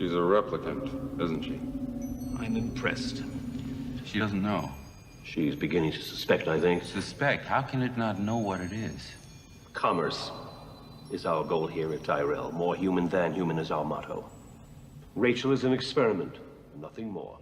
She's a replicant, isn't she? I'm impressed. She doesn't know. She's beginning to suspect, I think. Suspect? How can it not know what it is? Commerce is our goal here at Tyrell. More human than human is our motto. Rachel is an experiment, nothing more.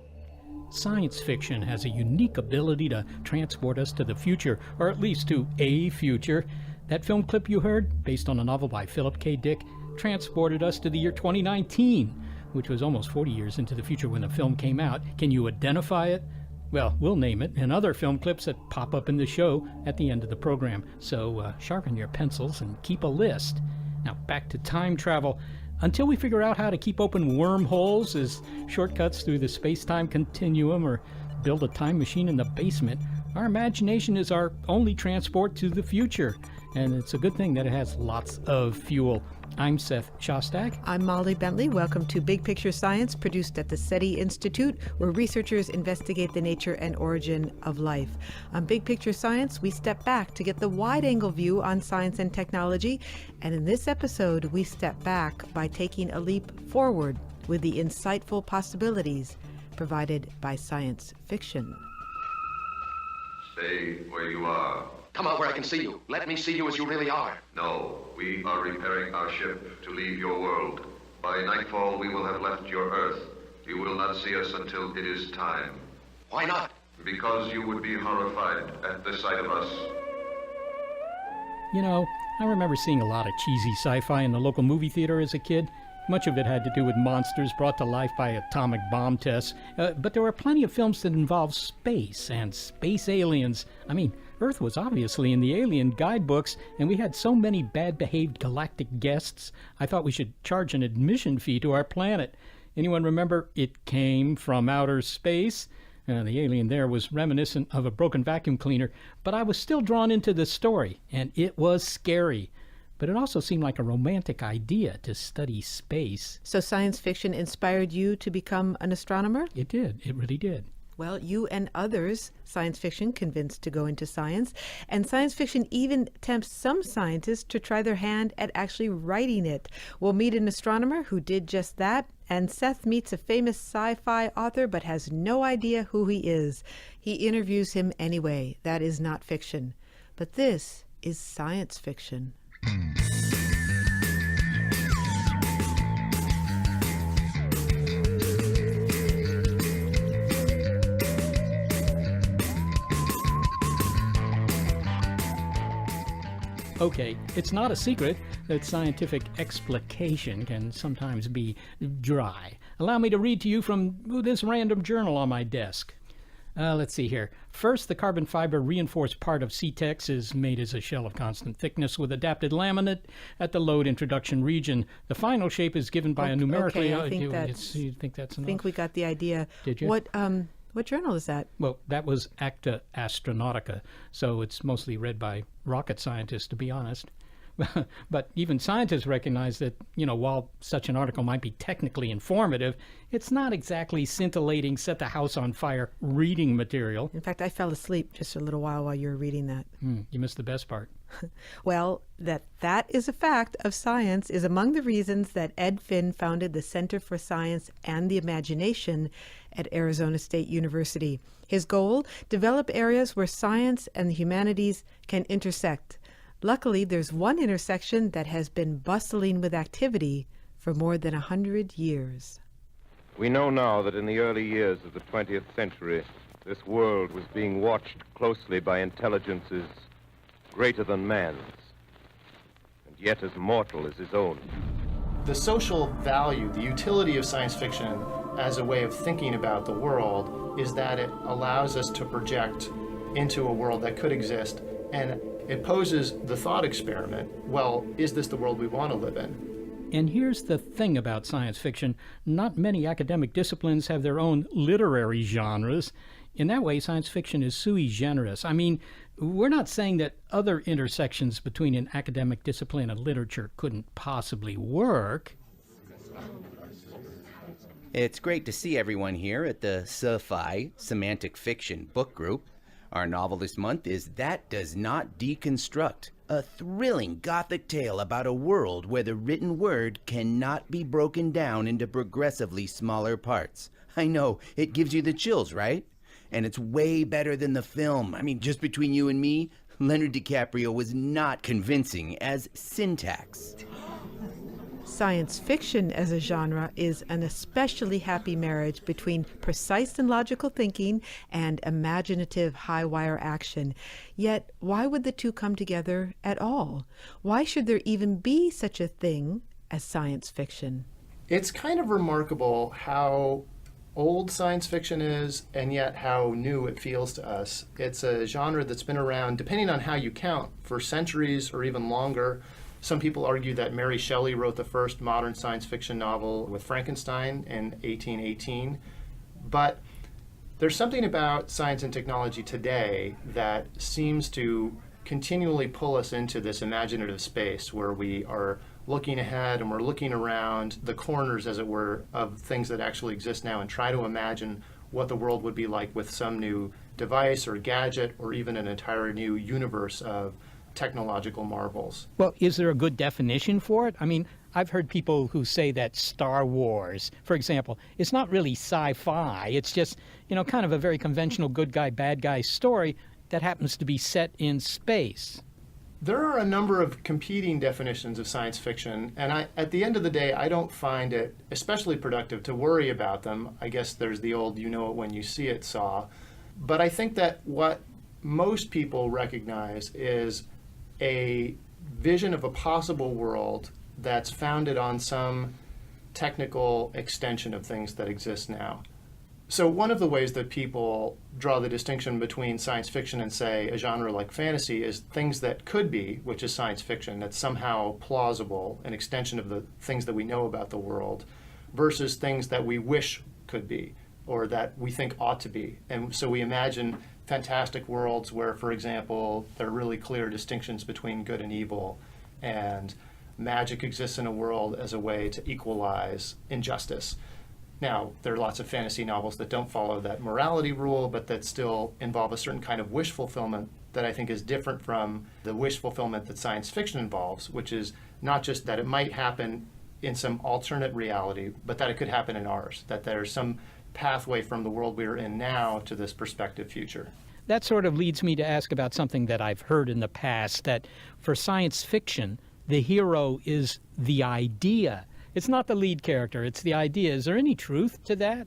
Science fiction has a unique ability to transport us to the future, or at least to a future. That film clip you heard, based on a novel by Philip K. Dick, transported us to the year 2019, which was almost 40 years into the future when the film came out. Can you identify it? Well, we'll name it, and other film clips that pop up in the show at the end of the program. So sharpen your pencils and keep a list. Now back to time travel. Until we figure out how to keep open wormholes as shortcuts through the space-time continuum or build a time machine in the basement, our imagination is our only transport to the future. And it's a good thing that it has lots of fuel. I'm Seth Shostak. I'm Molly Bentley. Welcome to Big Picture Science, produced at the SETI Institute, where researchers investigate the nature and origin of life. On Big Picture Science, we step back to get the wide-angle view on science and technology. And in this episode, we step back by taking a leap forward with the insightful possibilities provided by science fiction. Stay where you are. Come out where I can see you. Let me see you as you really are. No, we are repairing our ship to leave your world. By nightfall, we will have left your Earth. You will not see us until it is time. Why not? Because you would be horrified at the sight of us. You know, I remember seeing a lot of cheesy sci-fi in the local movie theater as a kid. Much of it had to do with monsters brought to life by atomic bomb tests. But there were plenty of films that involved space and space aliens. I mean, Earth was obviously in the alien guidebooks, and we had so many bad-behaved galactic guests, I thought we should charge an admission fee to our planet. Anyone remember It Came from Outer Space? The alien there was reminiscent of a broken vacuum cleaner, but I was still drawn into the story, and it was scary. But it also seemed like a romantic idea to study space. So science fiction inspired you to become an astronomer? It did. It really did. Well, you and others, science fiction convinced to go into science. And science fiction even tempts some scientists to try their hand at actually writing it. We'll meet an astronomer who did just that. And Seth meets a famous sci-fi author but has no idea who he is. He interviews him anyway. That is not fiction. But this is science fiction. Okay, it's not a secret that scientific explication can sometimes be dry. Allow me to read to you from this random journal on my desk. Let's see here. First, the carbon fiber reinforced part of CTEX is made as a shell of constant thickness with adapted laminate at the load introduction region. The final shape is given by a numerically... Okay, you think that's enough? I think we got the idea. Did you? What journal is that? Well, that was Acta Astronautica, so it's mostly read by rocket scientists, to be honest. But even scientists recognize that, while such an article might be technically informative, it's not exactly scintillating, set the house on fire reading material. In fact, I fell asleep just a little while you were reading that. You missed the best part. Well, that is a fact of science is among the reasons that Ed Finn founded the Center for Science and the Imagination at Arizona State University. His goal, develop areas where science and the humanities can intersect. Luckily, there's one intersection that has been bustling with activity for more than 100 years. We know now that in the early years of the 20th century, this world was being watched closely by intelligences greater than man's, and yet as mortal as his own. The social value, the utility of science fiction as a way of thinking about the world is that it allows us to project into a world that could exist, and it poses the thought experiment, well, is this the world we want to live in? And here's the thing about science fiction. Not many academic disciplines have their own literary genres. In that way, science fiction is sui generis. I mean, we're not saying that other intersections between an academic discipline and literature couldn't possibly work. It's great to see everyone here at the Sci-Fi Semantic Fiction Book Group. Our novel this month is That Does Not Deconstruct, a thrilling gothic tale about a world where the written word cannot be broken down into progressively smaller parts. I know, it gives you the chills, right? And it's way better than the film. I mean, just between you and me, Leonardo DiCaprio was not convincing as Syntax. Science fiction as a genre is an especially happy marriage between precise and logical thinking and imaginative high-wire action. Yet, why would the two come together at all? Why should there even be such a thing as science fiction? It's kind of remarkable how old science fiction is and yet how new it feels to us. It's a genre that's been around, depending on how you count, for centuries or even longer. Some people argue that Mary Shelley wrote the first modern science fiction novel with Frankenstein in 1818. But there's something about science and technology today that seems to continually pull us into this imaginative space where we are looking ahead and we're looking around the corners, as it were, of things that actually exist now and try to imagine what the world would be like with some new device or gadget or even an entire new universe of technological marvels. Well, is there a good definition for it? I mean, I've heard people who say that Star Wars, for example, it's not really sci-fi. It's just, kind of a very conventional good guy, bad guy story that happens to be set in space. There are a number of competing definitions of science fiction, and at the end of the day, I don't find it especially productive to worry about them. I guess there's the old you know it when you see it saw. But I think that what most people recognize is a vision of a possible world that's founded on some technical extension of things that exist now. So one of the ways that people draw the distinction between science fiction and, say, a genre like fantasy is things that could be, which is science fiction, that's somehow plausible, an extension of the things that we know about the world, versus things that we wish could be or that we think ought to be. And so we imagine fantastic worlds where, for example, there are really clear distinctions between good and evil, and magic exists in a world as a way to equalize injustice. Now, there are lots of fantasy novels that don't follow that morality rule, but that still involve a certain kind of wish fulfillment that I think is different from the wish fulfillment that science fiction involves, which is not just that it might happen in some alternate reality, but that it could happen in ours, that there's some pathway from the world we're in now to this prospective future. That sort of leads me to ask about something that I've heard in the past, that for science fiction, the hero is the idea. It's not the lead character, it's the idea. Is there any truth to that?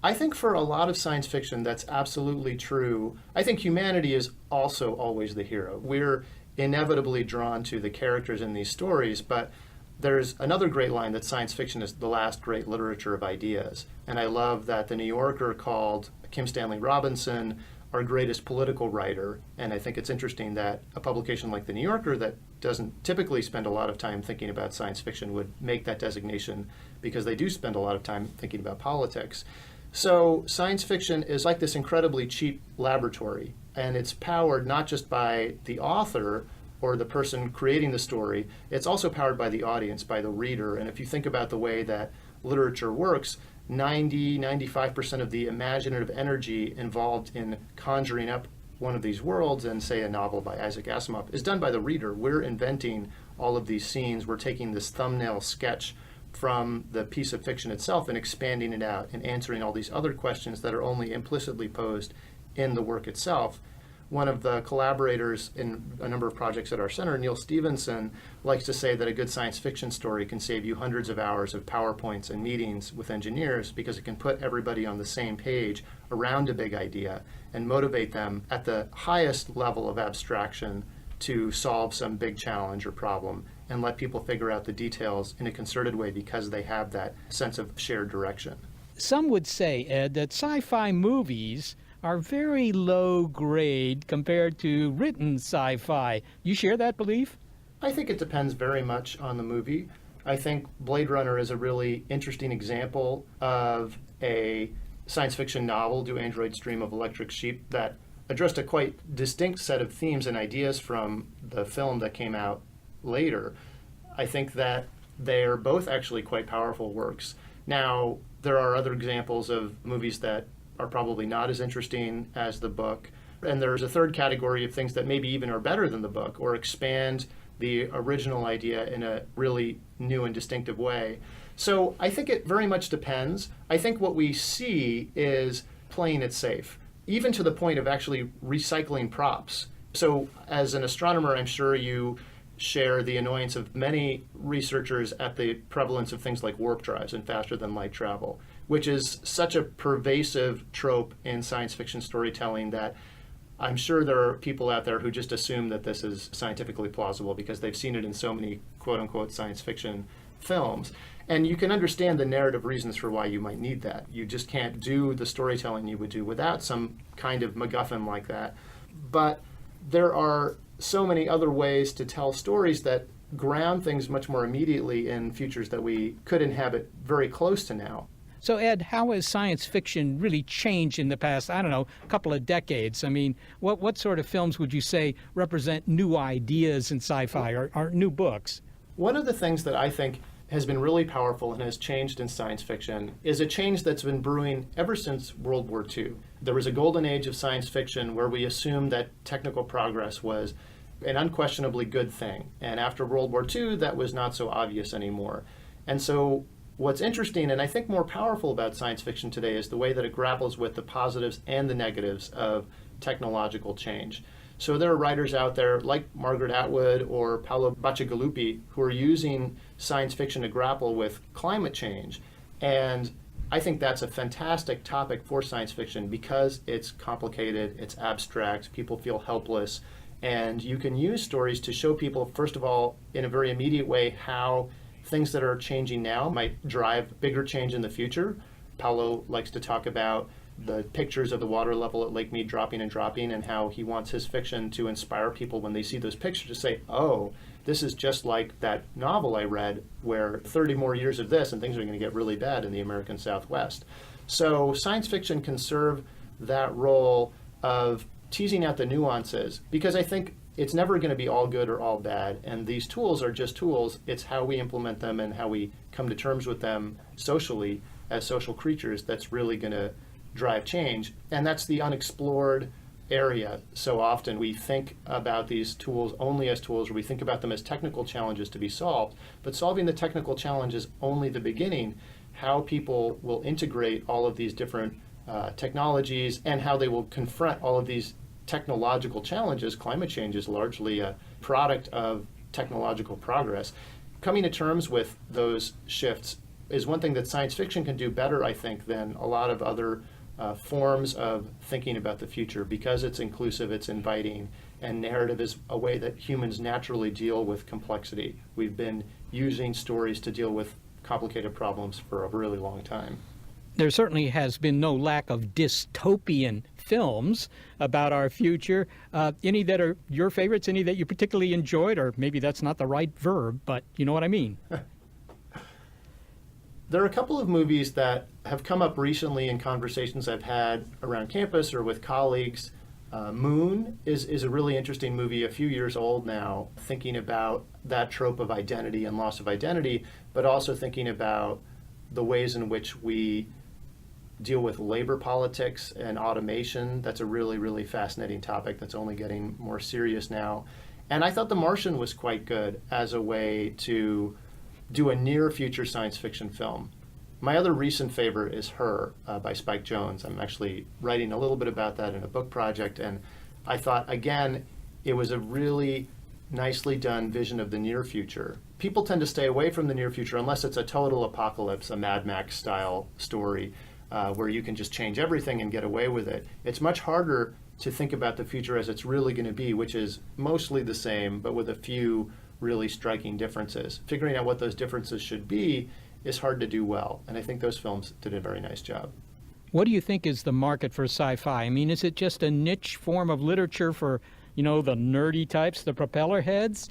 I think for a lot of science fiction, that's absolutely true. I think humanity is also always the hero. We're inevitably drawn to the characters in these stories, but there's another great line that science fiction is the last great literature of ideas. And I love that the New Yorker called Kim Stanley Robinson our greatest political writer. And I think it's interesting that a publication like the New Yorker that doesn't typically spend a lot of time thinking about science fiction would make that designation, because they do spend a lot of time thinking about politics. So science fiction is like this incredibly cheap laboratory, and it's powered not just by the author or the person creating the story, it's also powered by the audience, by the reader. And if you think about the way that literature works, 95% of the imaginative energy involved in conjuring up one of these worlds, and say a novel by Isaac Asimov, is done by the reader. We're inventing all of these scenes. We're taking this thumbnail sketch from the piece of fiction itself and expanding it out and answering all these other questions that are only implicitly posed in the work itself. One of the collaborators in a number of projects at our center, Neil Stevenson, likes to say that a good science fiction story can save you hundreds of hours of PowerPoints and meetings with engineers, because it can put everybody on the same page around a big idea and motivate them at the highest level of abstraction to solve some big challenge or problem, and let people figure out the details in a concerted way because they have that sense of shared direction. Some would say, Ed, that sci-fi movies are very low grade compared to written sci-fi. You share that belief? I think it depends very much on the movie. I think Blade Runner is a really interesting example of a science fiction novel, Do Androids Dream of Electric Sheep, that addressed a quite distinct set of themes and ideas from the film that came out later. I think that they're both actually quite powerful works. Now, there are other examples of movies that are probably not as interesting as the book. And there's a third category of things that maybe even are better than the book or expand the original idea in a really new and distinctive way. So I think it very much depends. I think what we see is playing it safe, even to the point of actually recycling props. So as an astronomer, I'm sure you share the annoyance of many researchers at the prevalence of things like warp drives and faster than light travel, which is such a pervasive trope in science fiction storytelling that I'm sure there are people out there who just assume that this is scientifically plausible because they've seen it in so many quote-unquote science fiction films. And you can understand the narrative reasons for why you might need that. You just can't do the storytelling you would do without some kind of MacGuffin like that. But there are so many other ways to tell stories that ground things much more immediately in futures that we could inhabit very close to now. So, Ed, how has science fiction really changed in the past, I don't know, couple of decades? I mean, what sort of films would you say represent new ideas in sci-fi or new books? One of the things that I think has been really powerful and has changed in science fiction is a change that's been brewing ever since World War II. There was a golden age of science fiction where we assumed that technical progress was an unquestionably good thing. And after World War II, that was not so obvious anymore. And so what's interesting and I think more powerful about science fiction today is the way that it grapples with the positives and the negatives of technological change. So there are writers out there like Margaret Atwood or Paolo Bacigalupi who are using science fiction to grapple with climate change. And I think that's a fantastic topic for science fiction because it's complicated, it's abstract, people feel helpless, and you can use stories to show people, first of all, in a very immediate way, how things that are changing now might drive bigger change in the future. Paolo likes to talk about the pictures of the water level at Lake Mead dropping and how he wants his fiction to inspire people when they see those pictures to say, oh, this is just like that novel I read where 30 more years of this and things are going to get really bad in the American Southwest. So science fiction can serve that role of teasing out the nuances because I think it's never going to be all good or all bad, and these tools are just tools. It's how we implement them and how we come to terms with them socially as social creatures that's really going to drive change, and that's the unexplored area. So often we think about these tools only as tools, or we think about them as technical challenges to be solved, but solving the technical challenge is only the beginning. How people will integrate all of these different technologies and how they will confront all of these technological challenges. Climate change is largely a product of technological progress. Coming to terms with those shifts is one thing that science fiction can do better, I think, than a lot of other forms of thinking about the future because it's inclusive, it's inviting, and narrative is a way that humans naturally deal with complexity. We've been using stories to deal with complicated problems for a really long time. There certainly has been no lack of dystopian films about our future. Any that are your favorites, any that you particularly enjoyed, or maybe that's not the right verb, but you know what I mean. There are a couple of movies that have come up recently in conversations I've had around campus or with colleagues. Moon is a really interesting movie, a few years old now, thinking about that trope of identity and loss of identity, but also thinking about the ways in which we deal with labor politics and automation. That's a really, really fascinating topic that's only getting more serious now. And I thought The Martian was quite good as a way to do a near-future science fiction film. My other recent favorite is Her by Spike Jonze. I'm actually writing a little bit about that in a book project, and I thought, again, it was a really nicely done vision of the near future. People tend to stay away from the near future unless it's a total apocalypse, a Mad Max-style story, where you can just change everything and get away with it. It's much harder to think about the future as it's really going to be, which is mostly the same, but with a few really striking differences. Figuring out what those differences should be is hard to do well, and I think those films did a very nice job. What do you think is the market for sci-fi? I mean, is it just a niche form of literature for, you know, the nerdy types, the propeller heads?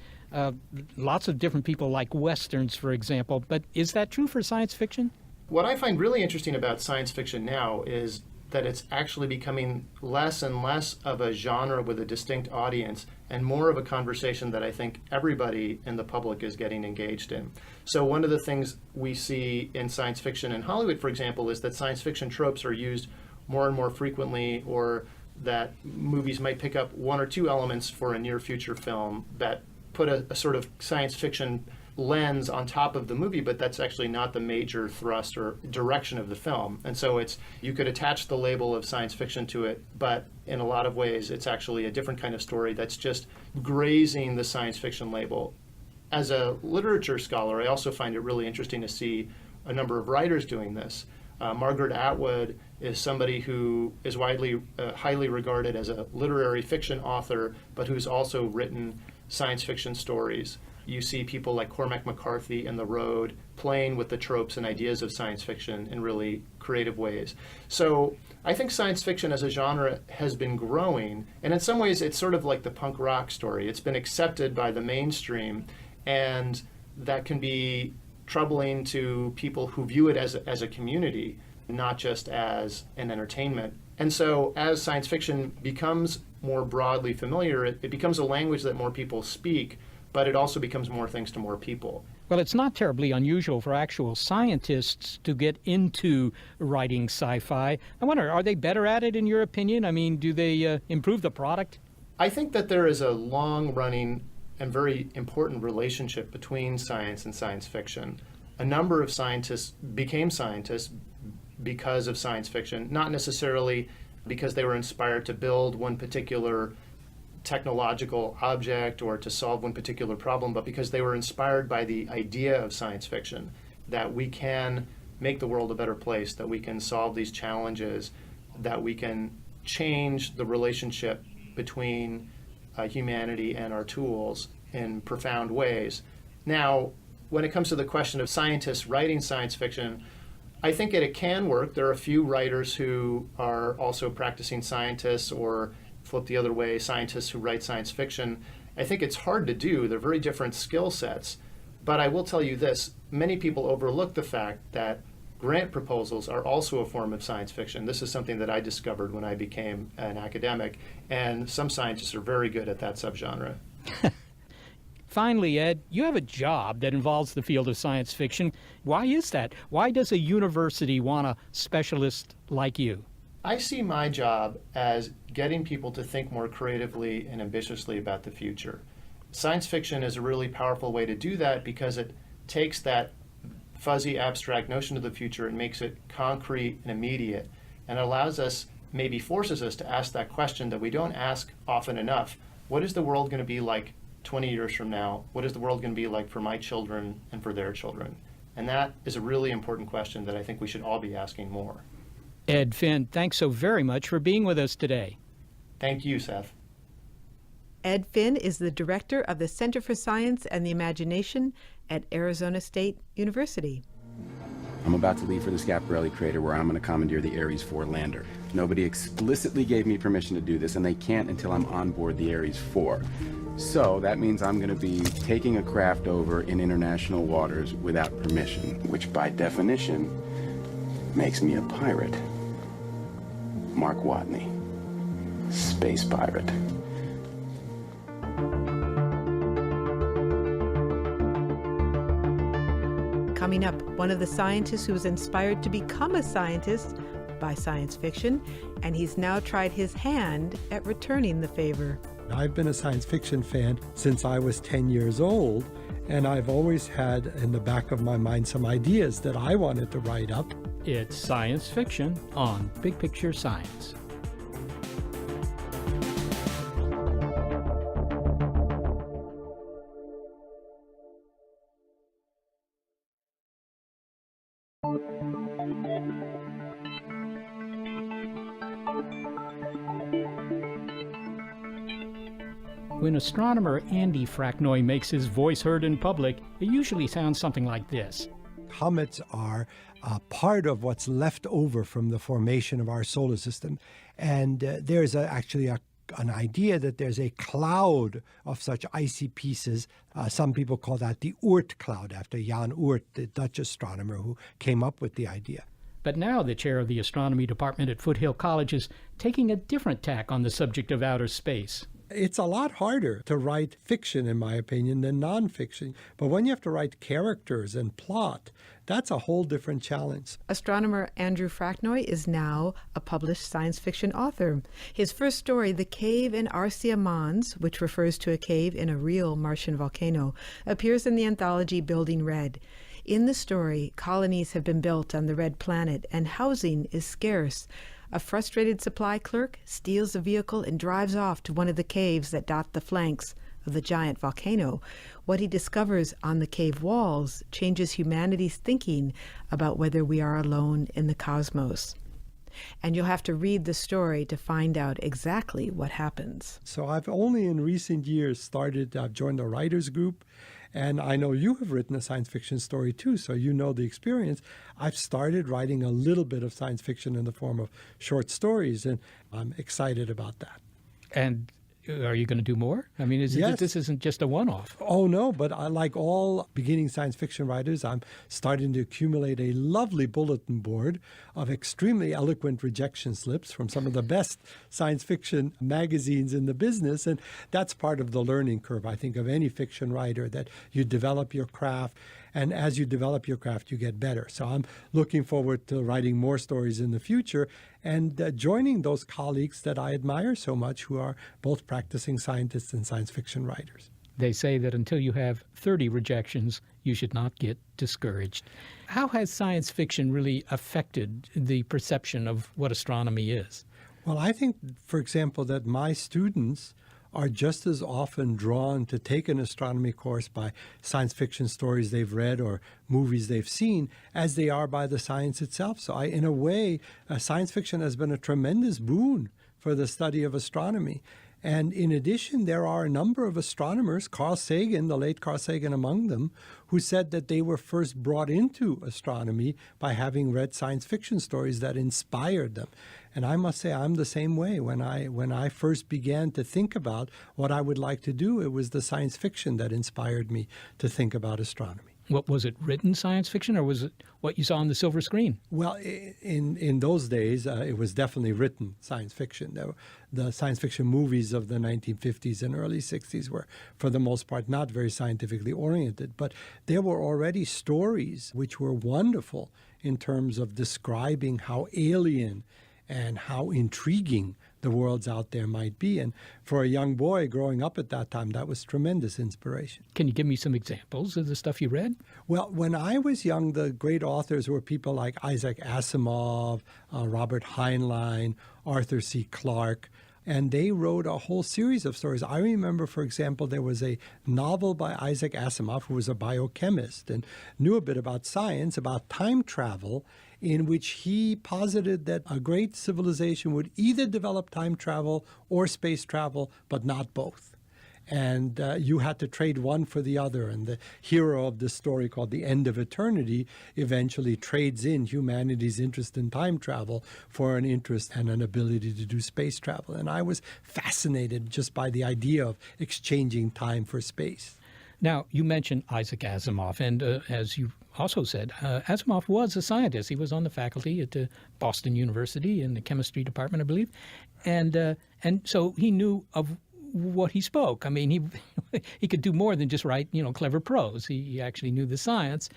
Lots of different people like Westerns, for example, but is that true for science fiction? What I find really interesting about science fiction now is that it's actually becoming less and less of a genre with a distinct audience and more of a conversation that I think everybody in the public is getting engaged in. So one of the things we see in science fiction in Hollywood, for example, is that science fiction tropes are used more and more frequently, or that movies might pick up one or two elements for a near future film that put a sort of science fiction lens on top of the movie, but that's actually not the major thrust or direction of the film. And so you could attach the label of science fiction to it, but in a lot of ways it's actually a different kind of story that's just grazing the science fiction label. As a literature scholar, I also find it really interesting to see a number of writers doing this. Margaret Atwood is somebody who is widely, highly regarded as a literary fiction author, but who's also written science fiction stories. You see people like Cormac McCarthy in The Road playing with the tropes and ideas of science fiction in really creative ways. So I think science fiction as a genre has been growing, and in some ways it's sort of like the punk rock story. It's been accepted by the mainstream, and that can be troubling to people who view it as a community, not just as an entertainment. And so as science fiction becomes more broadly familiar, it becomes a language that more people speak, but it also becomes more things to more people. Well, it's not terribly unusual for actual scientists to get into writing sci-fi. I wonder, are they better at it in your opinion? I mean, do they improve the product? I think that there is a long-running and very important relationship between science and science fiction. A number of scientists became scientists because of science fiction, not necessarily because they were inspired to build one particular technological object or to solve one particular problem, but because they were inspired by the idea of science fiction, that we can make the world a better place, that we can solve these challenges, that we can change the relationship between humanity and our tools in profound ways. Now, when it comes to the question of scientists writing science fiction, I think it can work. There are a few writers who are also practicing scientists, or flip the other way, scientists who write science fiction. I think it's hard to do. They're very different skill sets. But I will tell you this, many people overlook the fact that grant proposals are also a form of science fiction. This is something that I discovered when I became an academic, and some scientists are very good at that subgenre. Finally, Ed, you have a job that involves the field of science fiction. Why is that? Why does a university want a specialist like you? I see my job as getting people to think more creatively and ambitiously about the future. Science fiction is a really powerful way to do that because it takes that fuzzy, abstract notion of the future and makes it concrete and immediate, and allows us, maybe forces us to ask that question that we don't ask often enough. What is the world going to be like 20 years from now? What is the world going to be like for my children and for their children? And that is a really important question that I think we should all be asking more. Ed Finn, thanks so very much for being with us today. Thank you, Seth. Ed Finn is the director of the Center for Science and the Imagination at Arizona State University. I'm about to leave for the Schiaparelli crater, where I'm going to commandeer the Ares 4 lander. Nobody explicitly gave me permission to do this, and they can't until I'm on board the Ares 4. So that means I'm going to be taking a craft over in international waters without permission, which by definition makes me a pirate. Mark Watney, space pirate. Coming up, one of the scientists who was inspired to become a scientist by science fiction, and he's now tried his hand at returning the favor. I've been a science fiction fan since I was 10 years old, and I've always had in the back of my mind some ideas that I wanted to write up. It's science fiction on Big Picture Science. When astronomer Andy Fracknoy makes his voice heard in public, it usually sounds something like this. Comets are part of what's left over from the formation of our solar system. And there's actually an idea that there's a cloud of such icy pieces. Some people call that the Oort cloud, after Jan Oort, the Dutch astronomer who came up with the idea. But now the chair of the astronomy department at Foothill College is taking a different tack on the subject of outer space. It's a lot harder to write fiction, in my opinion, than nonfiction. But when you have to write characters and plot, that's a whole different challenge. Astronomer Andrew Fracknoy is now a published science fiction author. His first story, The Cave in Arcia, Mons, which refers to a cave in a real Martian volcano, appears in the anthology Building Red. In the story, colonies have been built on the red planet and housing is scarce. A frustrated supply clerk steals a vehicle and drives off to one of the caves that dot the flanks of the giant volcano. What he discovers on the cave walls changes humanity's thinking about whether we are alone in the cosmos. And you'll have to read the story to find out exactly what happens. So I've only in recent years I've joined a writers group, and I know you have written a science fiction story too, so you know the experience. I've started writing a little bit of science fiction in the form of short stories, and I'm excited about that. And are you going to do more? I mean, this isn't just a one-off. Oh, no, but like all beginning science fiction writers, I'm starting to accumulate a lovely bulletin board of extremely eloquent rejection slips from some of the best science fiction magazines in the business. And that's part of the learning curve, I think, of any fiction writer, that you develop your craft. And as you develop your craft, you get better. So I'm looking forward to writing more stories in the future and joining those colleagues that I admire so much, who are both practicing scientists and science fiction writers. They say that until you have 30 rejections, you should not get discouraged. How has science fiction really affected the perception of what astronomy is? Well, I think, for example, that my students are just as often drawn to take an astronomy course by science fiction stories they've read or movies they've seen as they are by the science itself. So in a way, science fiction has been a tremendous boon for the study of astronomy. And in addition, there are a number of astronomers, Carl Sagan, the late Carl Sagan among them, who said that they were first brought into astronomy by having read science fiction stories that inspired them. And I must say, I'm the same way. When I first began to think about what I would like to do, it was the science fiction that inspired me to think about astronomy. What was it, written science fiction, or was it what you saw on the silver screen? Well, in those days, it was definitely written science fiction. The science fiction movies of the 1950s and early 60s were, for the most part, not very scientifically oriented. But there were already stories which were wonderful in terms of describing how alien and how intriguing the worlds out there might be. And for a young boy growing up at that time, that was tremendous inspiration. Can you give me some examples of the stuff you read? Well, when I was young, the great authors were people like Isaac Asimov, Robert Heinlein, Arthur C. Clarke, and they wrote a whole series of stories. I remember, for example, there was a novel by Isaac Asimov, who was a biochemist and knew a bit about science, about time travel, in which he posited that a great civilization would either develop time travel or space travel, but not both. And you had to trade one for the other. And the hero of this story, called The End of Eternity, eventually trades in humanity's interest in time travel for an interest and an ability to do space travel. And I was fascinated just by the idea of exchanging time for space. Now, you mentioned Isaac Asimov, and as you also said, Asimov was a scientist. He was on the faculty at Boston University in the chemistry department, I believe, and so he knew of what he spoke. I mean, he could do more than just write, clever prose. He actually knew the science.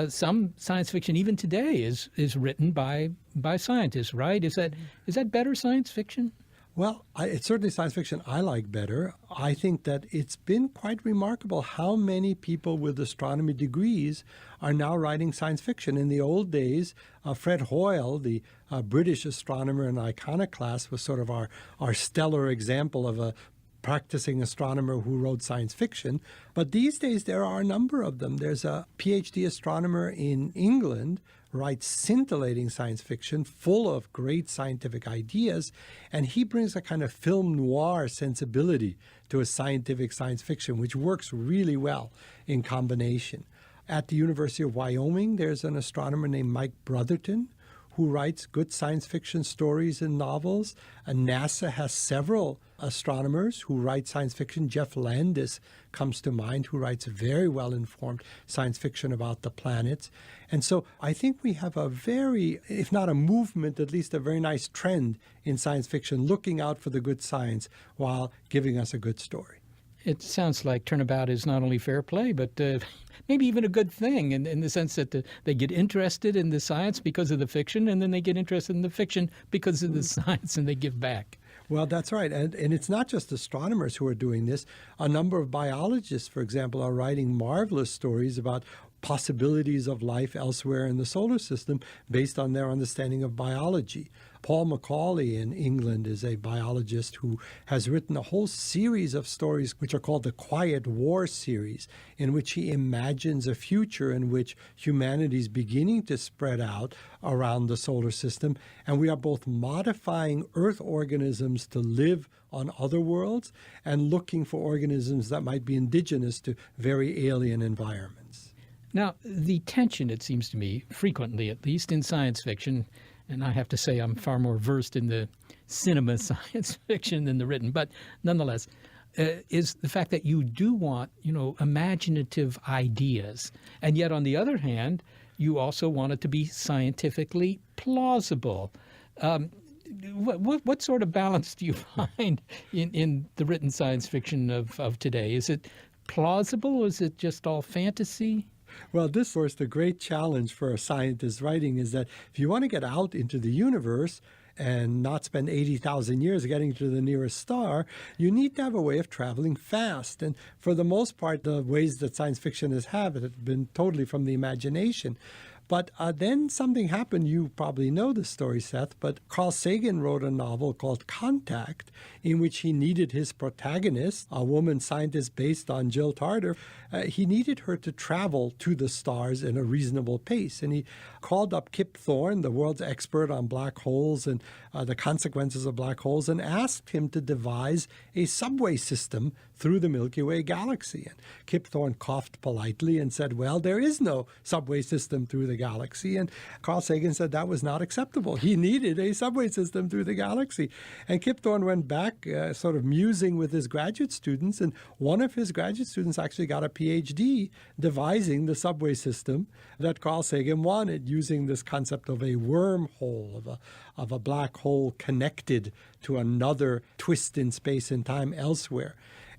Some science fiction, even today, is written by scientists, right? Is that better science fiction? Well, it's certainly science fiction I like better. I think that it's been quite remarkable how many people with astronomy degrees are now writing science fiction. In the old days, Fred Hoyle, the British astronomer and iconoclast, was sort of our stellar example of a practicing astronomer who wrote science fiction. But these days, there are a number of them. There's a PhD astronomer in England writes scintillating science fiction full of great scientific ideas, and he brings a kind of film noir sensibility to a scientific science fiction, which works really well in combination. At the University of Wyoming, there's an astronomer named Mike Brotherton, who writes good science fiction stories and novels. NASA has several astronomers who write science fiction. Jeff Landis comes to mind, who writes very well-informed science fiction about the planets. And so I think we have a very, if not a movement, at least a very nice trend in science fiction, looking out for the good science while giving us a good story. It sounds like Turnabout is not only fair play, but maybe even a good thing in the sense that they get interested in the science because of the fiction, and then they get interested in the fiction because of the science, and they give back. Well, that's right. And it's not just astronomers who are doing this. A number of biologists, for example, are writing marvelous stories about possibilities of life elsewhere in the solar system based on their understanding of biology. Paul Macaulay in England is a biologist who has written a whole series of stories which are called the Quiet War series, in which he imagines a future in which humanity is beginning to spread out around the solar system, and we are both modifying Earth organisms to live on other worlds and looking for organisms that might be indigenous to very alien environments. Now, the tension, it seems to me, frequently at least in science fiction, and I have to say I'm far more versed in the cinema science fiction than the written, but nonetheless, is the fact that you do want, imaginative ideas. And yet, on the other hand, you also want it to be scientifically plausible. What sort of balance do you find in the written science fiction of today? Is it plausible, or is it just all fantasy? Well, this was the great challenge for a scientist writing, is that if you want to get out into the universe and not spend 80,000 years getting to the nearest star, you need to have a way of traveling fast. And for the most part, the ways that science fiction has had it have been totally from the imagination. But then something happened. You probably know this story, Seth, but Carl Sagan wrote a novel called Contact, in which he needed his protagonist, a woman scientist based on Jill Tarter, he needed her to travel to the stars in a reasonable pace. And he called up Kip Thorne, the world's expert on black holes and the consequences of black holes, and asked him to devise a subway system through the Milky Way galaxy. And Kip Thorne coughed politely and said, well, there is no subway system through the galaxy. And Carl Sagan said that was not acceptable. He needed a subway system through the galaxy. And Kip Thorne went back sort of musing with his graduate students, and one of his graduate students actually got a PhD devising the subway system that Carl Sagan wanted, using this concept of a wormhole, of a black hole connected to another twist in space and time elsewhere.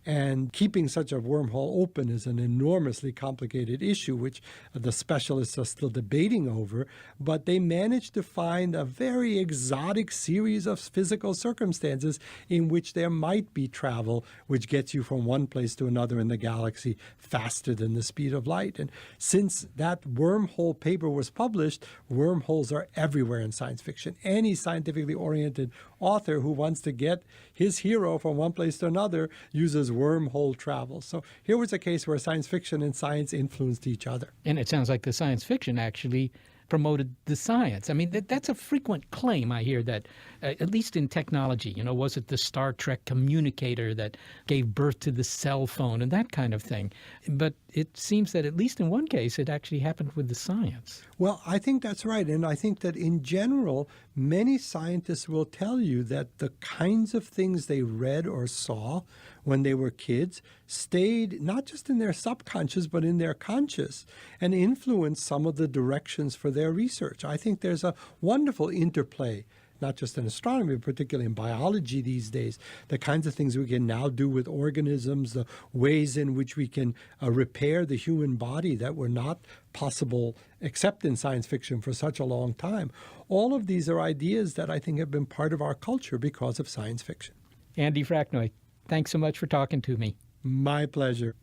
And keeping such a wormhole open is an enormously complicated issue, which the specialists are still debating over. But they managed to find a very exotic series of physical circumstances in which there might be travel, which gets you from one place to another in the galaxy faster than the speed of light. And since that wormhole paper was published, wormholes are everywhere in science fiction. Any scientifically oriented author who wants to get his hero from one place to another uses wormhole travel. So here was a case where science fiction and science influenced each other. And it sounds like the science fiction actually promoted the science. I mean, that's a frequent claim I hear, that at least in technology, was it the Star Trek communicator that gave birth to the cell phone and that kind of thing? But it seems that at least in one case, it actually happened with the science. Well, I think that's right. And I think that in general, many scientists will tell you that the kinds of things they read or saw when they were kids stayed not just in their subconscious, but in their conscious, and influenced some of the directions for their research. I think there's a wonderful interplay, not just in astronomy, but particularly in biology these days, the kinds of things we can now do with organisms, the ways in which we can repair the human body that were not possible except in science fiction for such a long time. All of these are ideas that I think have been part of our culture because of science fiction. Andy Fracknoy, thanks so much for talking to me. My pleasure.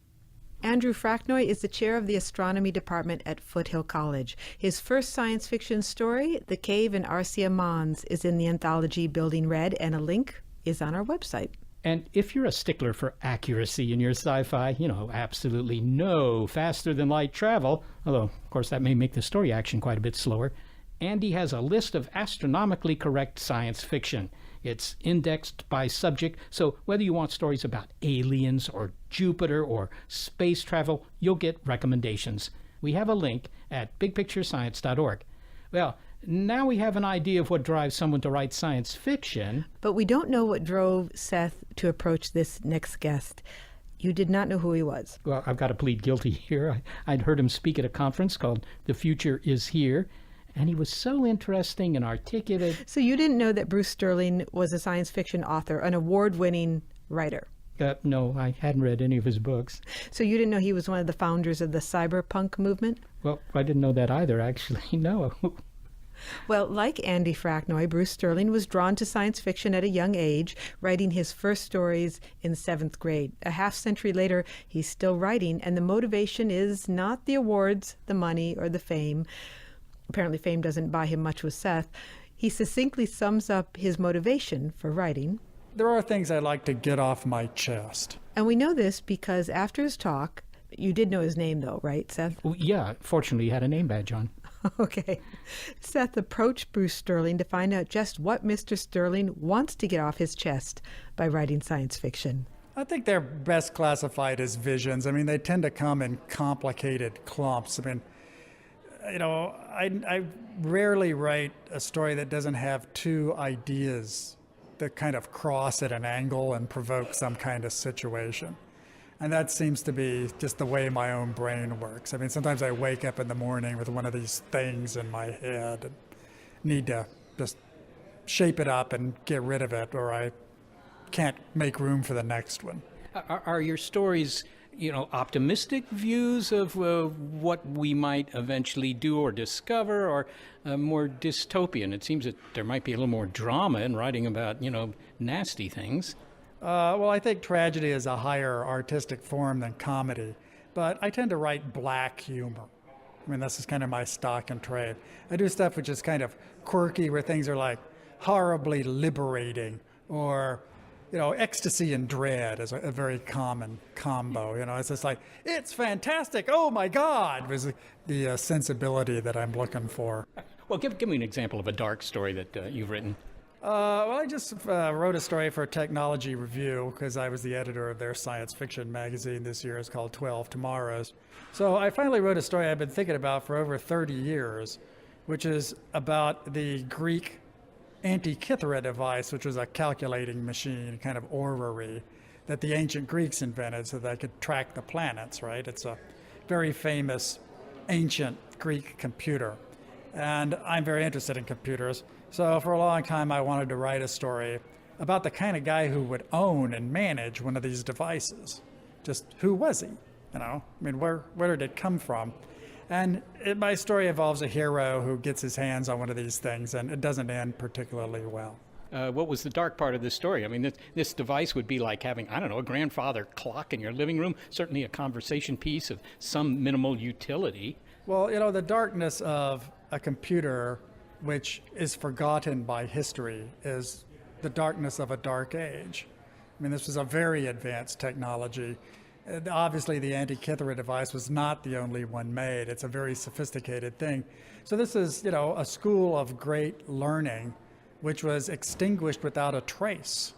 Andrew Fracknoy is the chair of the astronomy department at Foothill College. His first science fiction story, The Cave in Arcia, Mons, is in the anthology Building Red, and a link is on our website. And if you're a stickler for accuracy in your sci-fi, absolutely no faster-than-light travel, although, of course, that may make the story action quite a bit slower, Andy has a list of astronomically correct science fiction. It's indexed by subject, so whether you want stories about aliens or Jupiter or space travel, you'll get recommendations. We have a link at bigpicturescience.org. Well, Now we have an idea of what drives someone to write science fiction. But we don't know what drove Seth to approach this next guest. You did not know who he was. Well, I've got to plead guilty here. I'd heard him speak at a conference called The Future Is Here, and he was so interesting and articulate. So you didn't know that Bruce Sterling was a science fiction author, an award-winning writer? No, I hadn't read any of his books. So you didn't know he was one of the founders of the cyberpunk movement? Well, I didn't know that either, actually, no. Well, like Andy Fracknoy, Bruce Sterling was drawn to science fiction at a young age, writing his first stories in 7th grade. A half-century later, he's still writing, and the motivation is not the awards, the money, or the fame. Apparently fame doesn't buy him much with Seth. He succinctly sums up his motivation for writing. There are things I'd like to get off my chest. And we know this because after his talk, you did know his name though, right, Seth? Well, yeah, fortunately he had a name badge on. Okay. Seth approached Bruce Sterling to find out just what Mr. Sterling wants to get off his chest by writing science fiction. I think they're best classified as visions. I mean, they tend to come in complicated clumps. I mean, you know, I rarely write a story that doesn't have two ideas that kind of cross at an angle and provoke some kind of situation. And that seems to be just the way my own brain works. I mean, sometimes I wake up in the morning with one of these things in my head and need to just shape it up and get rid of it, or I can't make room for the next one. Are your stories, you know, optimistic views of what we might eventually do or discover, or more dystopian? It seems that there might be a little more drama in writing about, you know, nasty things. Well, I think tragedy is a higher artistic form than comedy, but I tend to write black humor. I mean, this is kind of my stock and trade. I do stuff which is kind of quirky, where things are like horribly liberating, or, you know, ecstasy and dread is a very common combo. You know, it's just like, it's fantastic, oh my God, was the sensibility that I'm looking for. Well, give me an example of a dark story that you've written. Well, I just wrote a story for Technology Review because I was the editor of their science fiction magazine this year. It's called 12 Tomorrows. So I finally wrote a story I've been thinking about for over 30 years, which is about the Greek Antikythera device, which was a calculating machine, kind of orrery, that the ancient Greeks invented so they could track the planets, right? It's a very famous ancient Greek computer. And I'm very interested in computers. So for a long time, I wanted to write a story about the kind of guy who would own and manage one of these devices. Just who was he? You know, I mean, where did it come from? And my story involves a hero who gets his hands on one of these things, and it doesn't end particularly well. What was the dark part of this story? I mean, this device would be like having, I don't know, a grandfather clock in your living room, certainly a conversation piece of some minimal utility. Well, you know, the darkness of a computer which is forgotten by history is the darkness of a dark age. I mean, this was a very advanced technology. Obviously, the Antikythera device was not the only one made. It's a very sophisticated thing. So this is, you know, a school of great learning, which was extinguished without a trace,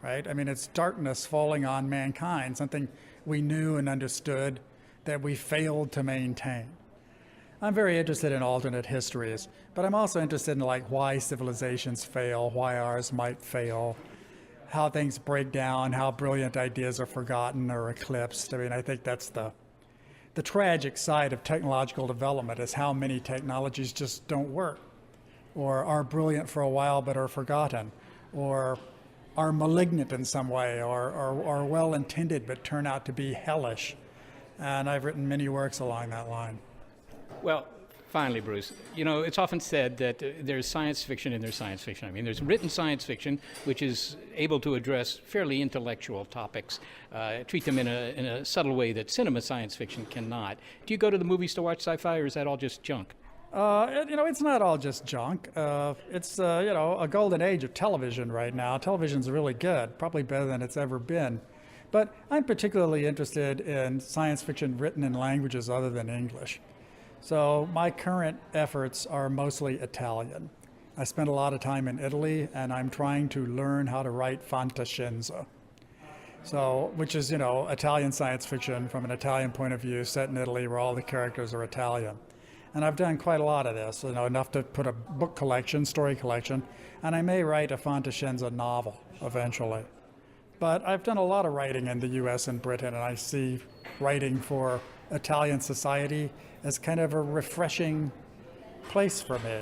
right? I mean, it's darkness falling on mankind, something we knew and understood that we failed to maintain. I'm very interested in alternate histories, but I'm also interested in like why civilizations fail, why ours might fail, how things break down, how brilliant ideas are forgotten or eclipsed. I mean, I think that's the tragic side of technological development, is how many technologies just don't work, or are brilliant for a while but are forgotten, or are malignant in some way, or are well-intended but turn out to be hellish. And I've written many works along that line. Well, finally, Bruce, you know, it's often said that there's science fiction and there's science fiction. I mean, there's written science fiction, which is able to address fairly intellectual topics, treat them in a subtle way that cinema science fiction cannot. Do you go to the movies to watch sci-fi, or is that all just junk? You know, it's not all just junk. It's, you know, a golden age of television right now. Television's really good, probably better than it's ever been. But I'm particularly interested in science fiction written in languages other than English. So my current efforts are mostly Italian. I spent a lot of time in Italy, and I'm trying to learn how to write fantascienza. So, which is, you know, Italian science fiction from an Italian point of view, set in Italy where all the characters are Italian. And I've done quite a lot of this, enough to put a book collection, story collection, and I may write a Fantascienza novel eventually. But I've done a lot of writing in the US and Britain, and I see writing for Italian society as kind of a refreshing place for me.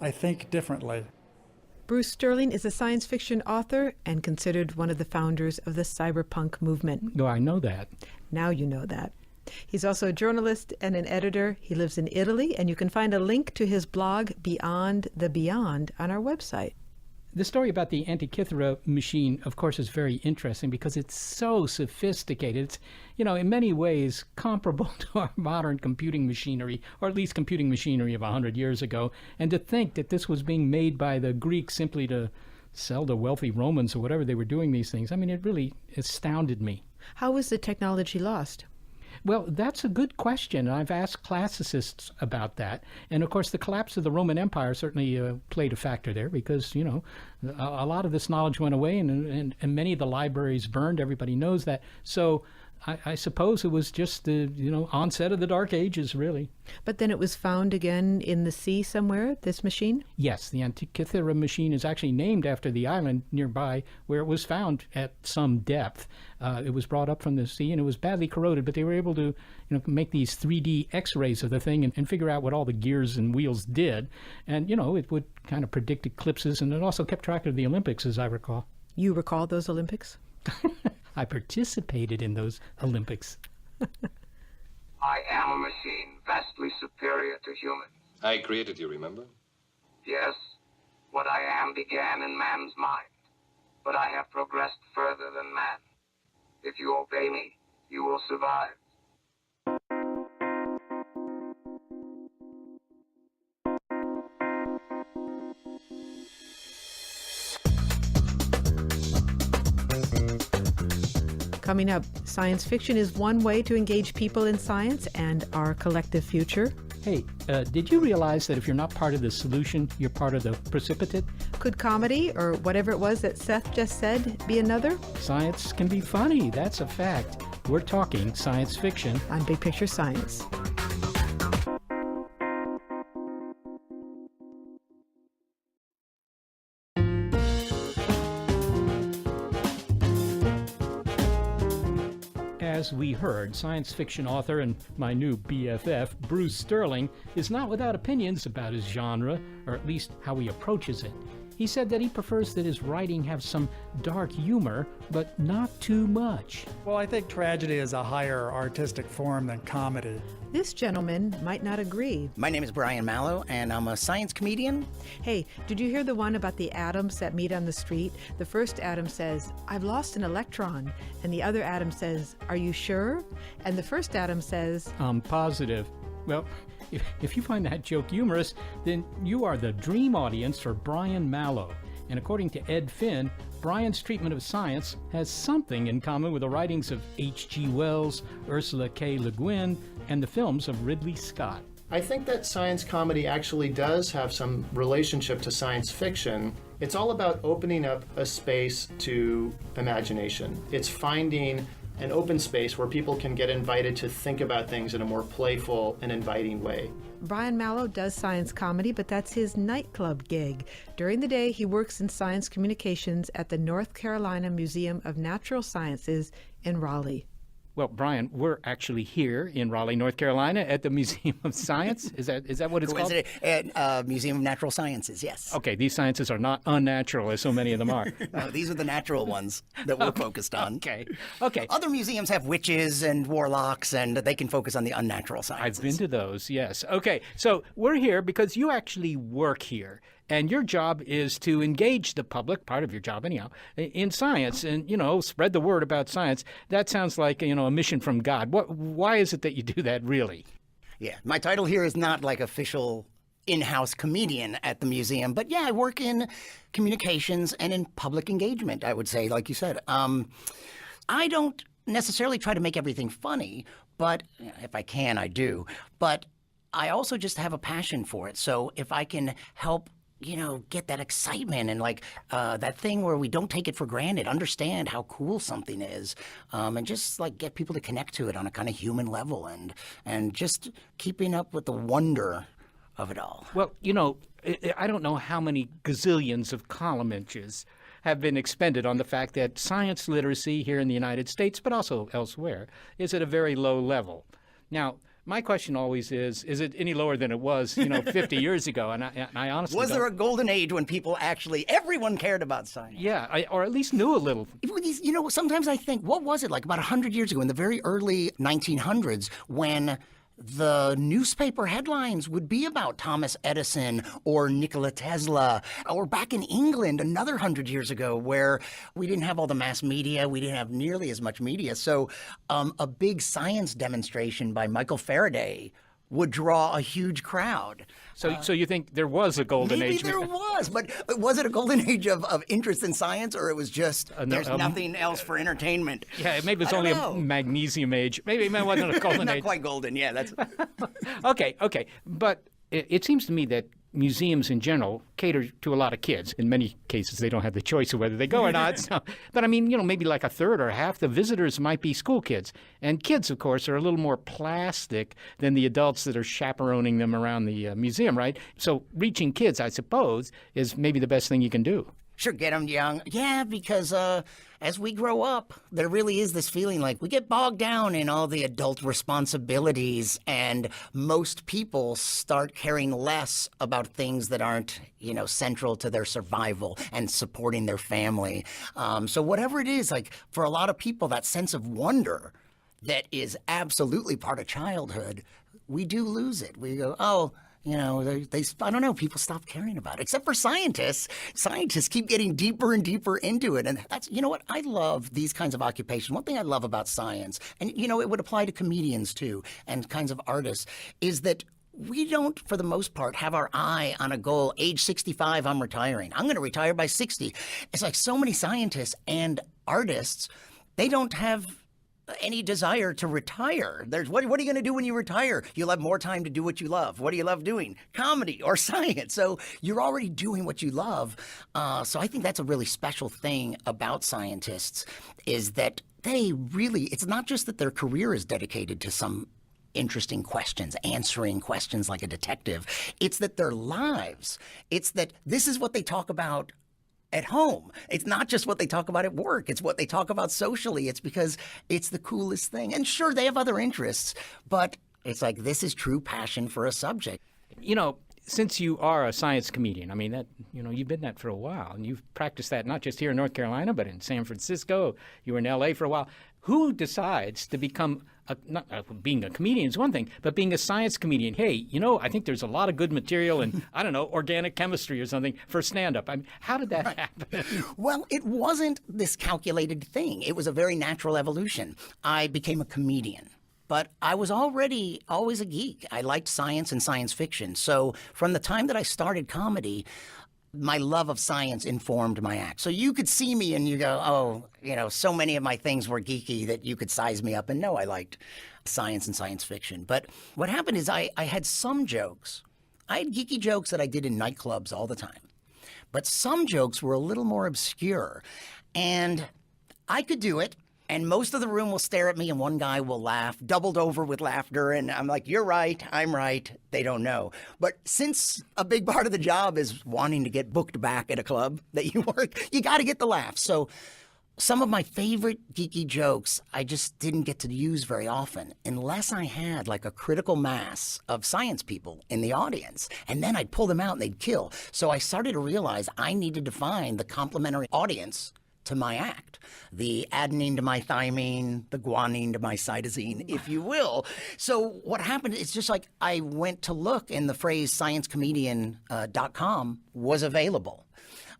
I think differently. Bruce Sterling is a science fiction author and considered one of the founders of the cyberpunk movement. No, I know that. Now you know that. He's also a journalist and an editor. He lives in Italy, and you can find a link to his blog, Beyond the Beyond, on our website. The story about the Antikythera Machine, of course, is very interesting because it's so sophisticated. It's, in many ways comparable to our modern computing machinery, or at least computing machinery of 100 years ago. And to think that this was being made by the Greeks simply to sell to wealthy Romans or whatever they were doing these things, it really astounded me. How was the technology lost? Well, that's a good question. I've asked classicists about that. And, of course, the collapse of the Roman Empire certainly played a factor there because, a lot of this knowledge went away and many of the libraries burned. Everybody knows that. So I suppose it was just the, onset of the Dark Ages, really. But then it was found again in the sea somewhere, this machine? Yes, the Antikythera Machine is actually named after the island nearby where it was found at some depth. It was brought up from the sea and it was badly corroded, but they were able to make these 3D x-rays of the thing and figure out what all the gears and wheels did. And, it would kind of predict eclipses, and it also kept track of the Olympics, as I recall. You recall those Olympics? I participated in those Olympics. I am a machine vastly superior to humans. I created you, remember? Yes, what I am began in man's mind, but I have progressed further than man. If you obey me, you will survive. Coming up, science fiction is one way to engage people in science and our collective future. Hey, did you realize that if you're not part of the solution, you're part of the precipitate? Could comedy, or whatever it was that Seth just said, be another? Science can be funny, that's a fact. We're talking science fiction. On Big Picture Science. As we heard, science fiction author and my new BFF, Bruce Sterling, is not without opinions about his genre, or at least how he approaches it. He said that he prefers that his writing have some dark humor, but not too much. Well, I think tragedy is a higher artistic form than comedy. This gentleman might not agree. My name is Bryan Mallow, and I'm a science comedian. Hey, did you hear the one about the atoms that meet on the street? The first atom says, "I've lost an electron." And the other atom says, "Are you sure?" And the first atom says, "I'm positive." Well, if you find that joke humorous, then you are the dream audience for Bryan Mallow. And according to Ed Finn, Bryan's treatment of science has something in common with the writings of H.G. Wells, Ursula K. Le Guin, and the films of Ridley Scott. I think that science comedy actually does have some relationship to science fiction. It's all about opening up a space to imagination. It's finding an open space where people can get invited to think about things in a more playful and inviting way. Bryan Mallow does science comedy, but that's his nightclub gig. During the day, he works in science communications at the North Carolina Museum of Natural Sciences in Raleigh. Well, Bryan, we're actually here in Raleigh, North Carolina at the Museum of Science. Is that what it's called? At Museum of Natural Sciences, yes. Okay, these sciences are not unnatural, as so many of them are. No, these are the natural ones that we're focused on. Okay. Other museums have witches and warlocks, and they can focus on the unnatural sciences. I've been to those, yes. Okay, so we're here because you actually work here. And your job is to engage the public, part of your job anyhow, in science and, spread the word about science. That sounds like, a mission from God. Why is it that you do that, really? Yeah, my title here is not like official in-house comedian at the museum, but yeah, I work in communications and in public engagement, I would say, like you said. I don't necessarily try to make everything funny, but if I can, I do. But I also just have a passion for it. So if I can help get that excitement and like that thing where we don't take it for granted, understand how cool something is, and just like get people to connect to it on a kind of human level and just keeping up with the wonder of it all. Well, I don't know how many gazillions of column inches have been expended on the fact that science literacy here in the United States, but also elsewhere, is at a very low level. Now, my question always is it any lower than it was, 50 years ago? And I honestly Was there a golden age when everyone cared about science? Yeah, or at least knew a little. Sometimes I think, what was it like about 100 years ago in the very early 1900s when the newspaper headlines would be about Thomas Edison or Nikola Tesla, or back in England another 100 years ago where we didn't have all the mass media, we didn't have nearly as much media. So a big science demonstration by Michael Faraday would draw a huge crowd. So you think there was a golden age? Maybe there was, but was it a golden age of interest in science, or it was just there's nothing else for entertainment? Yeah, maybe it's only a magnesium age. Maybe it wasn't a golden age. Not quite golden, yeah. That's Okay. But it seems to me that museums in general cater to a lot of kids. In many cases, they don't have the choice of whether they go or not. So, but I mean, maybe like a third or half the visitors might be school kids. And kids, of course, are a little more plastic than the adults that are chaperoning them around the museum, right? So reaching kids, I suppose, is maybe the best thing you can do. Sure, get them young. Yeah, because as we grow up, there really is this feeling like we get bogged down in all the adult responsibilities, and most people start caring less about things that aren't, central to their survival and supporting their family. So whatever it is, like for a lot of people, that sense of wonder that is absolutely part of childhood, we do lose it. We go, oh, I don't know, people stop caring about it. Except for scientists. Scientists keep getting deeper and deeper into it. And that's, what, I love these kinds of occupations. One thing I love about science, and, it would apply to comedians too, and kinds of artists, is that we don't, for the most part, have our eye on a goal. Age 65, I'm retiring. I'm going to retire by 60. It's like so many scientists and artists, they don't have any desire to retire. What are you going to do when you retire? You'll have more time to do what you love. What do you love doing? Comedy or science. So you're already doing what you love. So I think that's a really special thing about scientists, is that they really, it's not just that their career is dedicated to some interesting questions, answering questions like a detective. It's that their lives, it's that this is what they talk about at home. It's not just what they talk about at work. It's what they talk about socially. It's because it's the coolest thing. And sure, they have other interests, but it's like this is true passion for a subject. Since you are a science comedian, I mean, that you've been that for a while, and you've practiced that not just here in North Carolina, but in San Francisco. You were in L.A. for a while. Who decides to become being a comedian is one thing, but being a science comedian? Hey, I think there's a lot of good material in, I don't know, organic chemistry or something for stand-up. I mean, how did that happen? Well, it wasn't this calculated thing. It was a very natural evolution. I became a comedian. But I was already always a geek. I liked science and science fiction. So from the time that I started comedy, my love of science informed my act. So you could see me and you go, oh, so many of my things were geeky that you could size me up. And no, I liked science and science fiction. But what happened is I had some jokes. I had geeky jokes that I did in nightclubs all the time. But some jokes were a little more obscure. And I could do it. And most of the room will stare at me, and one guy will laugh, doubled over with laughter. And I'm like, you're right, I'm right. They don't know. But since a big part of the job is wanting to get booked back at a club that you work, you got to get the laugh. So some of my favorite geeky jokes I just didn't get to use very often unless I had like a critical mass of science people in the audience. And then I'd pull them out and they'd kill. So I started to realize I needed to find the complementary audience to my act, the adenine to my thymine, the guanine to my cytosine, if you will. So what happened is just like I went to look and the phrase sciencecomedian.com was available.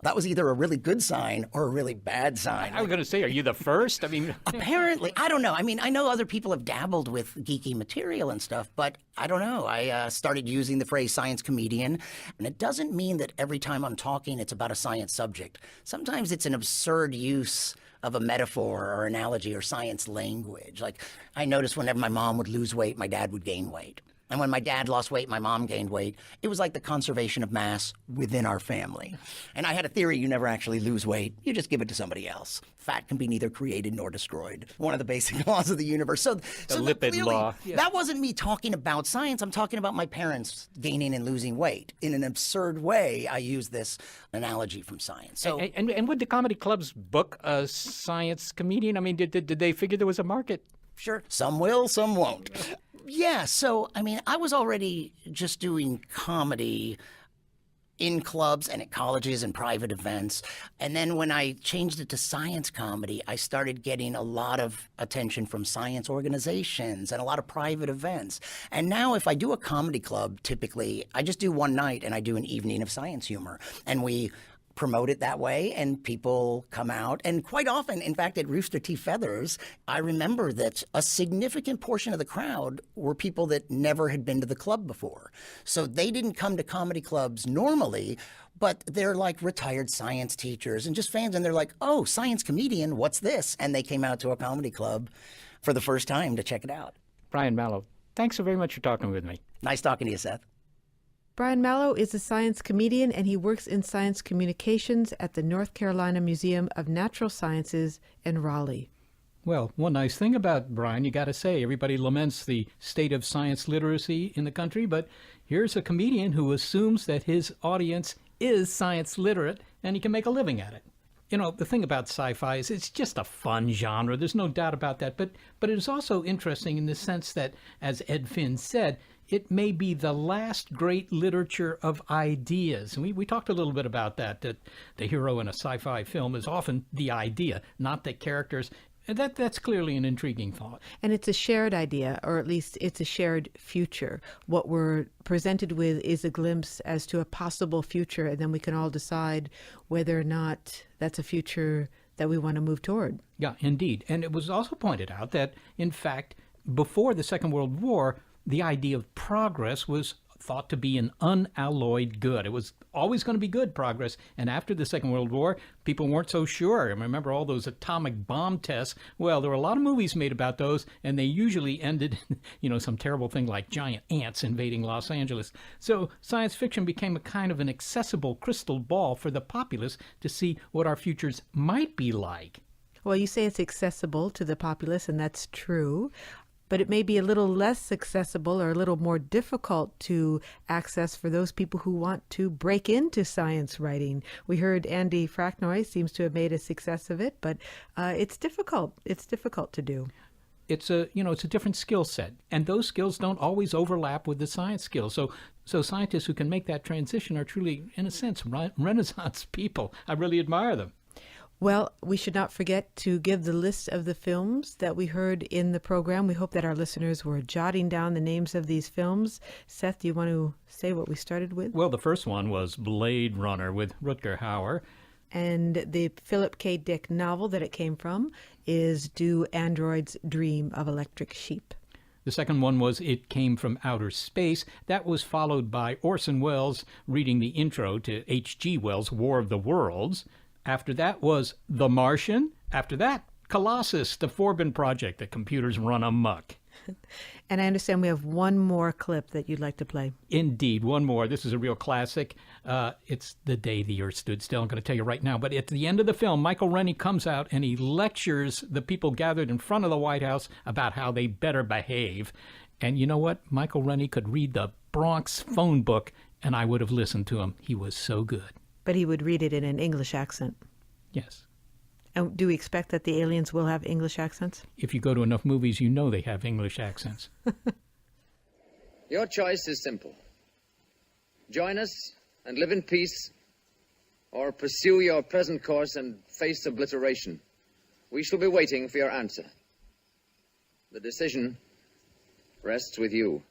That was either a really good sign or a really bad sign. I was going to say, are you the first? I mean, apparently, I don't know. I mean, I know other people have dabbled with geeky material and stuff, but I don't know. I started using the phrase science comedian, and it doesn't mean that every time I'm talking, it's about a science subject. Sometimes it's an absurd use of a metaphor or analogy or science language. Like I noticed whenever my mom would lose weight, my dad would gain weight. And when my dad lost weight, my mom gained weight, it was like the conservation of mass within our family. And I had a theory: you never actually lose weight, you just give it to somebody else. Fat can be neither created nor destroyed. One of the basic laws of the universe. So lipid clearly, law. That wasn't me talking about science. I'm talking about my parents gaining and losing weight. In an absurd way, I use this analogy from science. So, and would the comedy clubs book a science comedian? I mean, did they figure there was a market? Sure. Some will, some won't. Yeah, so, I mean, I was already just doing comedy in clubs and at colleges and private events. And then when I changed it to science comedy, I started getting a lot of attention from science organizations and a lot of private events. And now if I do a comedy club, typically, I just do one night and I do an evening of science humor. And we promote it that way, and people come out. And quite often, in fact, at Rooster T. Feathers, I remember that a significant portion of the crowd were people that never had been to the club before. So they didn't come to comedy clubs normally, but they're like retired science teachers and just fans, and they're like, oh, science comedian, what's this? And they came out to a comedy club for the first time to check it out. Bryan Mallow, thanks so very much for talking with me. Nice talking to you, Seth. Bryan Mallow is a science comedian, and he works in science communications at the North Carolina Museum of Natural Sciences in Raleigh. Well, one nice thing about Bryan, you got to say, everybody laments the state of science literacy in the country, but here's a comedian who assumes that his audience is science literate and he can make a living at it. You know, the thing about sci-fi is it's just a fun genre. There's no doubt about that. But it is also interesting in the sense that, as Ed Finn said, it may be the last great literature of ideas. And we talked a little bit about that the hero in a sci-fi film is often the idea, not the characters. And that's clearly an intriguing thought. And it's a shared idea, or at least it's a shared future. What we're presented with is a glimpse as to a possible future, and then we can all decide whether or not that's a future that we want to move toward. Yeah, indeed. And it was also pointed out that, in fact, before the Second World War, the idea of progress was thought to be an unalloyed good. It was always going to be good progress. And after the Second World War, people weren't so sure. I remember all those atomic bomb tests. Well, there were a lot of movies made about those, and they usually ended, some terrible thing like giant ants invading Los Angeles. So science fiction became a kind of an accessible crystal ball for the populace to see what our futures might be like. Well, you say it's accessible to the populace, and that's true. But it may be a little less accessible or a little more difficult to access for those people who want to break into science writing. We heard Andy Fracknoy seems to have made a success of it, but it's difficult. It's difficult to do. It's a different skill set, and those skills don't always overlap with the science skills. So scientists who can make that transition are truly, in a sense, Renaissance people. I really admire them. Well, we should not forget to give the list of the films that we heard in the program. We hope that our listeners were jotting down the names of these films. Seth, do you want to say what we started with? Well, the first one was Blade Runner with Rutger Hauer. And the Philip K. Dick novel that it came from is Do Androids Dream of Electric Sheep? The second one was It Came from Outer Space. That was followed by Orson Welles reading the intro to H.G. Wells' War of the Worlds. After that was The Martian. After that, Colossus, the Forbin Project, the computers run amok. And I understand we have one more clip that you'd like to play. Indeed, one more. This is a real classic. It's The Day the Earth Stood Still. I'm going to tell you right now. But at the end of the film, Michael Rennie comes out and he lectures the people gathered in front of the White House about how they better behave. And you know what? Michael Rennie could read the Bronx phone book, and I would have listened to him. He was so good. But he would read it in an English accent. Yes. And do we expect that the aliens will have English accents? If you go to enough movies, you know they have English accents. Your choice is simple. Join us and live in peace, or pursue your present course and face obliteration. We shall be waiting for your answer. The decision rests with you.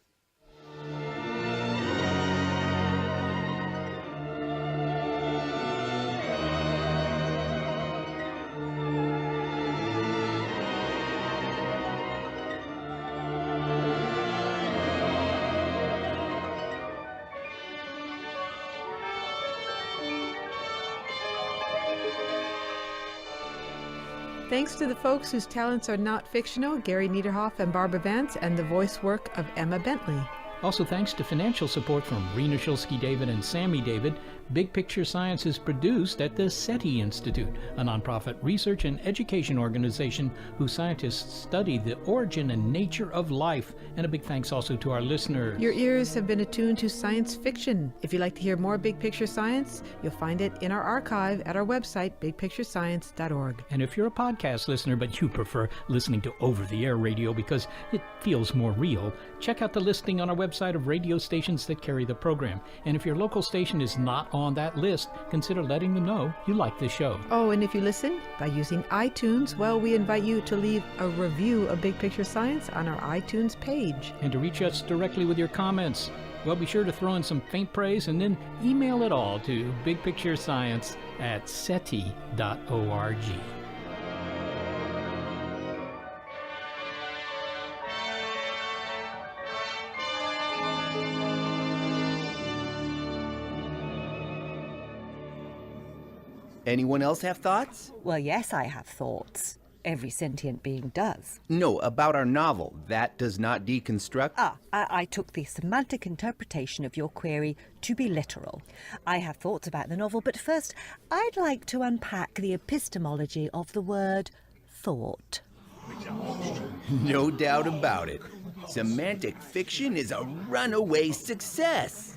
Thanks to the folks whose talents are not fictional, Gary Niederhoff and Barbara Vance, and the voice work of Emma Bentley. Also, thanks to financial support from Rena Shulsky-David and Sammy David, Big Picture Science is produced at the SETI Institute, a nonprofit research and education organization whose scientists study the origin and nature of life. And a big thanks also to our listeners. Your ears have been attuned to science fiction. If you'd like to hear more Big Picture Science, you'll find it in our archive at our website, bigpicturescience.org. And if you're a podcast listener but you prefer listening to over-the-air radio because it feels more real, check out the listing on our website of radio stations that carry the program. And if your local station is not on that list, consider letting them know you like the show. Oh, and if you listen by using iTunes, well, we invite you to leave a review of Big Picture Science on our iTunes page. And to reach us directly with your comments, well, be sure to throw in some faint praise and then email it all to bigpicturescience@seti.org. Anyone else have thoughts? Well, yes, I have thoughts. Every sentient being does. No, about our novel. That does not deconstruct? I took the semantic interpretation of your query to be literal. I have thoughts about the novel, but first I'd like to unpack the epistemology of the word thought. No doubt about it. Semantic fiction is a runaway success.